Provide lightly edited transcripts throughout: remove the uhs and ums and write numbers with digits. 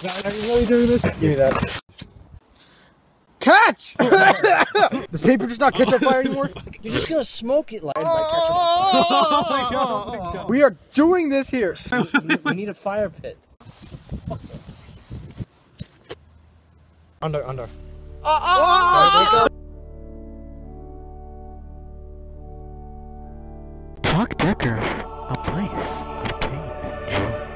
Are you really doing this? Give me that. Catch! Does paper just not catch on fire anymore? You're just gonna smoke it like Oh my god. We are doing this here. we need a fire pit. Under. Talk Decker, a place of pain and joy.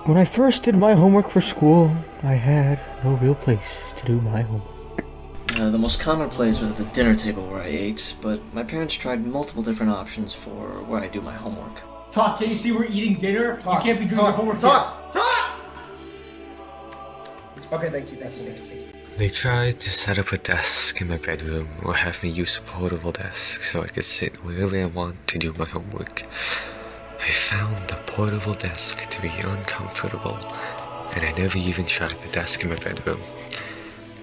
When I first did my homework for school, I had no real place to do my homework. The most common place was at the dinner table where I ate, but my parents tried multiple different options for where I do my homework. Talk, can you see we're eating dinner? Talk, you can't be doing your homework Talk! Okay, thank you. They tried to set up a desk in my bedroom or have me use a portable desk so I could sit wherever I want to do my homework. I found the portable desk to be uncomfortable, and I never even tried the desk in my bedroom.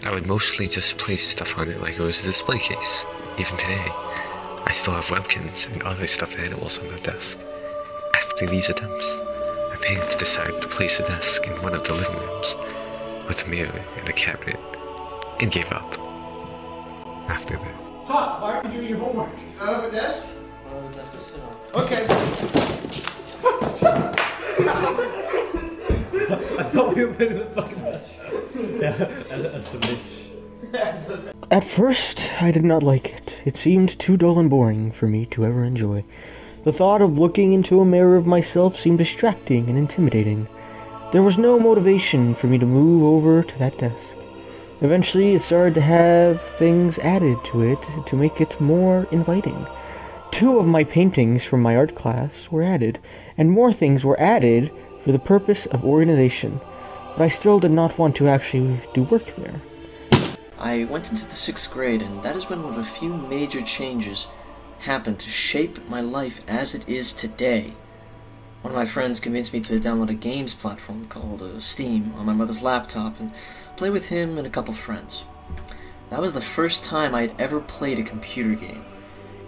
I would mostly just place stuff on it like it was a display case. Even today, I still have webkins and other stuffed animals on that desk. After these attempts, my parents decided to place a desk in one of the living rooms, with a mirror and a cabinet, and gave up. After that. Talk, why aren't you doing your homework? I don't have a desk? That's to sit on. Okay. I thought we were putting the fucking That's a bitch. At first, I did not like it. It seemed too dull and boring for me to ever enjoy. The thought of looking into a mirror of myself seemed distracting and intimidating. There was no motivation for me to move over to that desk. Eventually, it started to have things added to it to make it more inviting. 2 of my paintings from my art class were added, and more things were added for the purpose of organization, but I still did not want to actually do work there. I went into the 6th grade, and that is when one of a few major changes happened to shape my life as it is today. One of my friends convinced me to download a games platform called Steam on my mother's laptop and play with him and a couple friends. That was the first time I had ever played a computer game,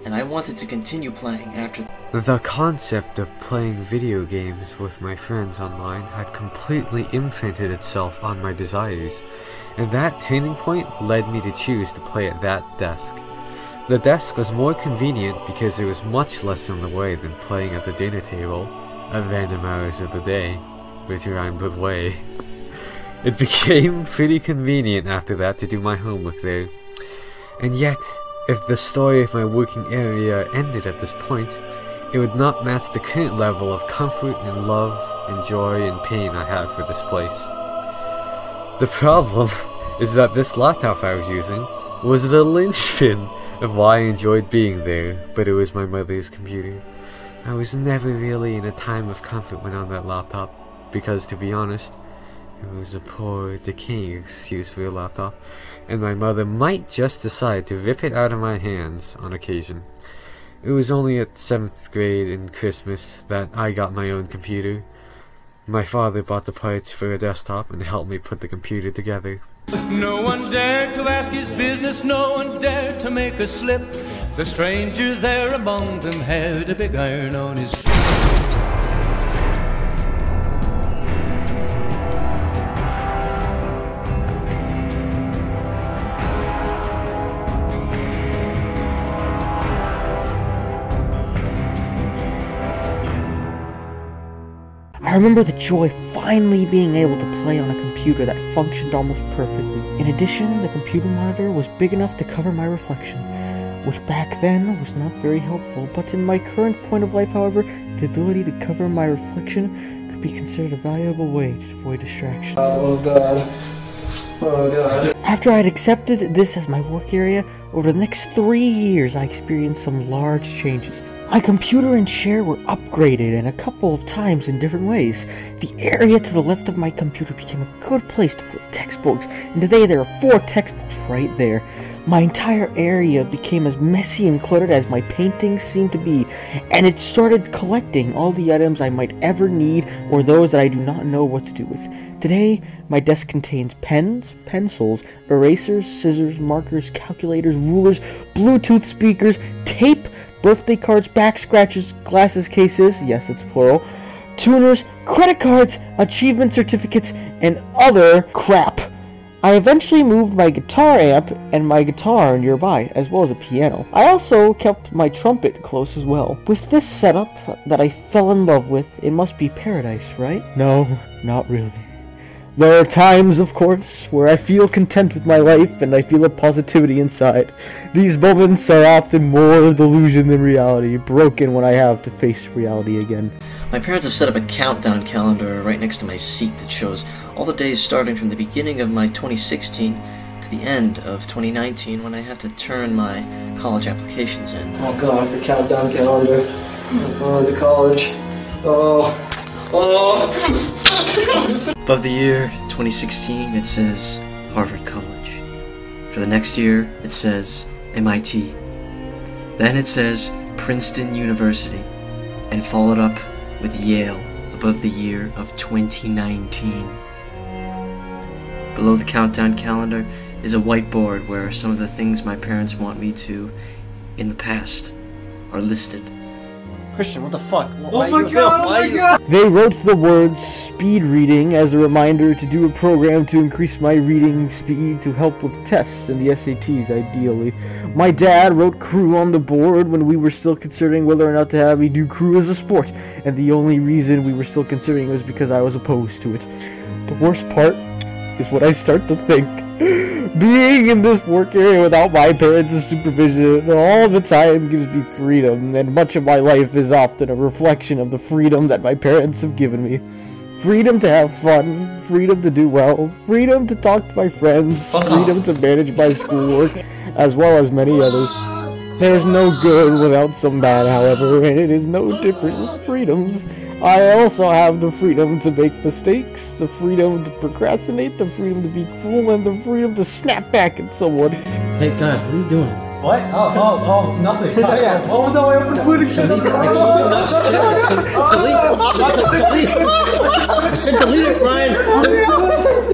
and I wanted to continue playing after that. The concept of playing video games with my friends online had completely imprinted itself on my desires, and that turning point led me to choose to play at that desk. The desk was more convenient because it was much less in the way than playing at the dinner table at random hours of the day, which rhymed with way. It became pretty convenient after that to do my homework there. And yet, if the story of my working area ended at this point, it would not match the current level of comfort and love and joy and pain I have for this place. The problem is that this laptop I was using was the linchpin of why I enjoyed being there, but it was my mother's computer. I was never really in a time of comfort when on that laptop, because to be honest, it was a poor, decaying excuse for a laptop, and my mother might just decide to rip it out of my hands on occasion. It was only at 7th grade and Christmas that I got my own computer. My father bought the parts for a desktop and helped me put the computer together. No one dared to ask his business, no one dared to make a slip. The stranger there among them had a big iron on his... I remember the joy finally being able to play on a computer that functioned almost perfectly. In addition, the computer monitor was big enough to cover my reflection, which back then was not very helpful, but in my current point of life, however, the ability to cover my reflection could be considered a valuable way to avoid distraction. Oh god. Oh god. After I had accepted this as my work area, over the next 3 years I experienced some large changes. My computer and chair were upgraded and a couple of times in different ways. The area to the left of my computer became a good place to put textbooks, and today there are 4 textbooks right there. My entire area became as messy and cluttered as my paintings seemed to be, and it started collecting all the items I might ever need or those that I do not know what to do with. Today, my desk contains pens, pencils, erasers, scissors, markers, calculators, rulers, Bluetooth speakers, tape, birthday cards, back scratches, glasses cases, yes, it's plural, tuners, credit cards, achievement certificates, and other crap. I eventually moved my guitar amp and my guitar nearby, as well as a piano. I also kept my trumpet close as well. With this setup that I fell in love with, it must be paradise, right? No, not really. There are times, of course, where I feel content with my life and I feel a positivity inside. These moments are often more delusion than reality, broken when I have to face reality again. My parents have set up a countdown calendar right next to my seat that shows all the days starting from the beginning of my 2016 to the end of 2019 when I have to turn my college applications in. Oh god, the countdown calendar. Oh, the college. Oh. Above the year 2016, it says Harvard College. For the next year, it says MIT. Then it says Princeton University, and followed up with Yale above the year of 2019. Below the countdown calendar is a whiteboard where some of the things my parents want me to in the past are listed. Christian, what the fuck? Oh my god! They wrote the words speed reading as a reminder to do a program to increase my reading speed to help with tests and the SATs, ideally. My dad wrote crew on the board when we were still considering whether or not to have me do crew as a sport, and the only reason we were still considering it was because I was opposed to it. The worst part is what I start to think. Being in this work area without my parents' supervision all the time gives me freedom, and much of my life is often a reflection of the freedom that my parents have given me. Freedom to have fun, freedom to do well, freedom to talk to my friends, freedom to manage my schoolwork, as well as many others. There's no good without some bad, however, and it is no different with freedoms. I also have the freedom to make mistakes, the freedom to procrastinate, the freedom to be cruel, and the freedom to snap back at someone. Hey guys, what are you doing? What? Oh, nothing. Oh no, I'm completing shit. Delete. I said delete it, Ryan.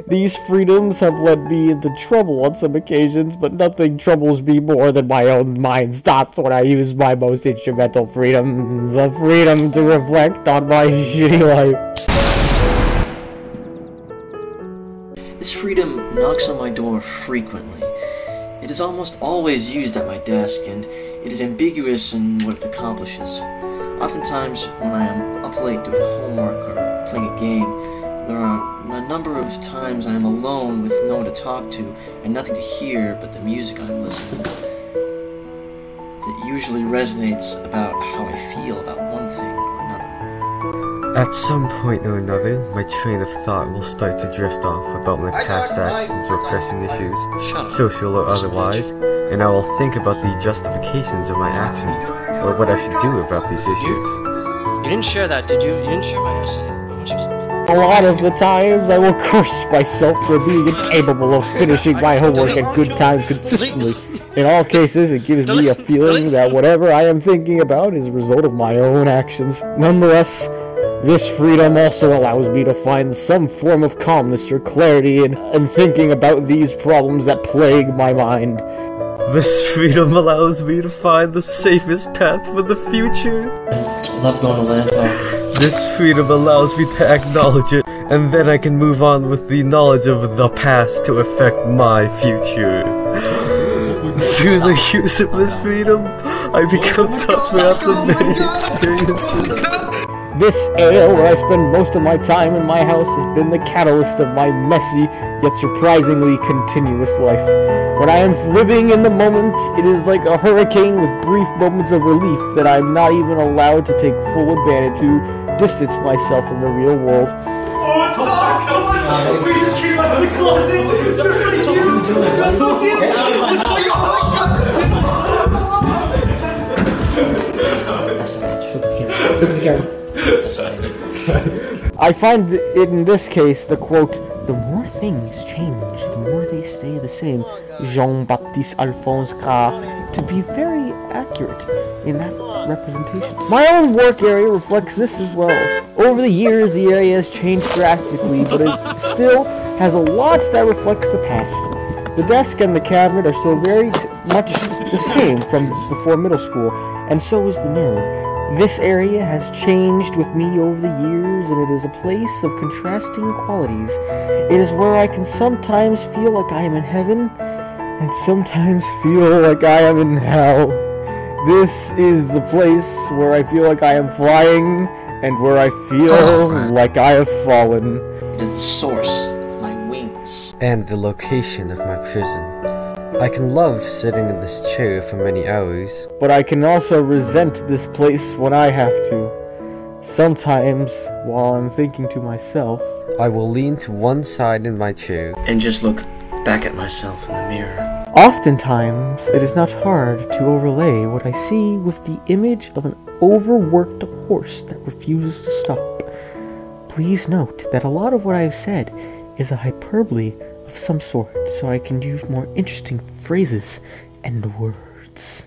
These freedoms have led me into trouble on some occasions, but nothing troubles me more than my own mind's thoughts when I use my most instrumental freedom, the freedom to reflect on my shitty life. This freedom knocks on my door frequently. It is almost always used at my desk, and it is ambiguous in what it accomplishes. Oftentimes, when I am up late doing homework or playing a game, there are a number of times I am alone with no one to talk to and nothing to hear but the music I'm listening to. That usually resonates about how I feel about one thing or another. At some point or another, my train of thought will start to drift off about my past actions or pressing issues, social or otherwise, and I will think about the justifications of my actions, or what I should do about these issues. You didn't share that, did you? You didn't share my essay. Why don't you just... A lot of the times, I will curse myself for being incapable of finishing my homework at good time consistently. In all cases, it gives me a feeling that whatever I am thinking about is a result of my own actions. Nonetheless, this freedom also allows me to find some form of calmness or clarity in thinking about these problems that plague my mind. This freedom allows me to find the safest path for the future. Love going to land park. This freedom allows me to acknowledge it, and then I can move on with the knowledge of the past to affect my future. Through the use of this freedom, I become tougher after many experiences. This area where I spend most of my time in my house has been the catalyst of my messy, yet surprisingly continuous life. When I am living in the moment, it is like a hurricane with brief moments of relief that I am not even allowed to take full advantage to distance myself from the real world. Oh, it's on! Come on! We just came out of the closet! Just like you! Look at the camera. I find in this case the quote, "The more things change, the more they stay the same," Jean-Baptiste Alphonse Gras, to be very accurate, in that representation. My own work area reflects this as well. Over the years, the area has changed drastically, but it still has a lot that reflects the past. The desk and the cabinet are still very much the same from before middle school, and so is the mirror. This area has changed with me over the years, and it is a place of contrasting qualities. It is where I can sometimes feel like I am in heaven, and sometimes feel like I am in hell. This is the place where I feel like I am flying, and where I feel like I have fallen. It is the source of my wings. And the location of my prison. I can love sitting in this chair for many hours, but I can also resent this place when I have to. Sometimes, while I'm thinking to myself, I will lean to one side in my chair and just look back at myself in the mirror. Oftentimes, it is not hard to overlay what I see with the image of an overworked horse that refuses to stop. Please note that a lot of what I have said is a hyperbole of some sort, so I can use more interesting phrases and words.